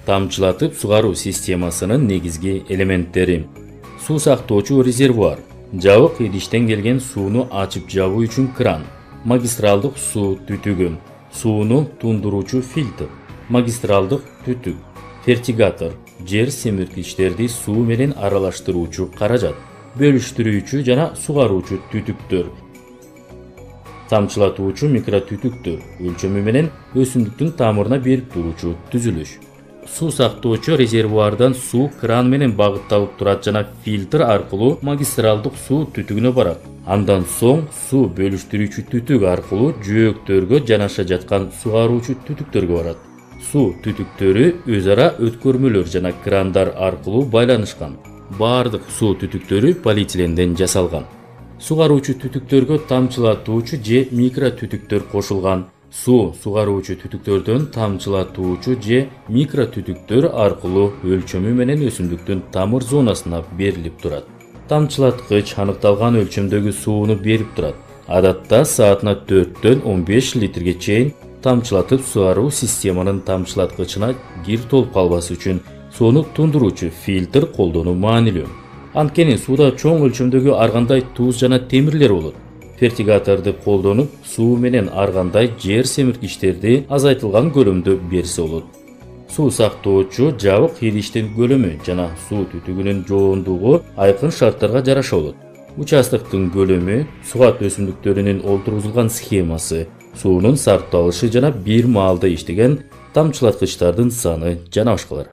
Тамчылатып сугаруу системасынын негизги элементтери. Суу сактоочу резервуар, жабык идиштен келген сууну ачып жабуу үчүн кран, магистралдык суу түтүгү, сууну тундуруучу фильтр, магистралдык түтүк, фертигатор, жер семирткичтерди суу менен аралаштыруучу каражат, бөлүштүрүүчү жана сугаруучу түтүктөр, тамчылатуучу микротүтүктөр, өлчөмү менен өсүмдүктүн тамырына берип туруучу түзүлүш. Суу сактоочу резервуардан суу кран менен багытталып турат жана фильтр аркылуу магистралдык суу түтүгүнө барат. Андан соң суу бөлүштүрүүчү түтүк аркылуу жөөктөргө жанаша жаткан сугаруучу түтүктөргө барат. Суу түтүктөрү өз ара өткөрмөлөр жана крандар аркылуу байланышкан. Бардык суу түтүктөрү полиэтиленден жасалган. Сугаруучу түтүктөргө тамчылатуучу же микротүтүктөр кошулган. Суу сугаруучу түтүктөрдөн тамчылатуучу же микротүтүктөр аркылуу өлчөмү менен өсүмдүктүн тамыр зонасына берилип турат. Тамчылаткыч аныкталган өлчөмдөгү сууну берип турат. Адатта саатына 4-төн 15 литрге чейин тамчылатып сугаруу системанын тамчылаткычына кир толуп калбасы үчүн сууну тундуруучу фильтр колдонуу маанилүү. Анткени сууда чоң өлчөмдөгү ар кандай туз жана темирлер болот. Фертигаторду колдонуп, суу менен ар кандай жер семирткичтерди азайтылган көлөмдө берсе болот. Суу сактоочу жабык идиштин көлөмү жана суу түтүгүнүн жоондугу айкын шарттарга жараша болот. Участоктун көлөмү, сугат өсүмдүктөрүнүн олтургузулган схемасы, суунун сарпталышы жана бир маалда иштеген тамчылаткычтардын саны жана башкалар.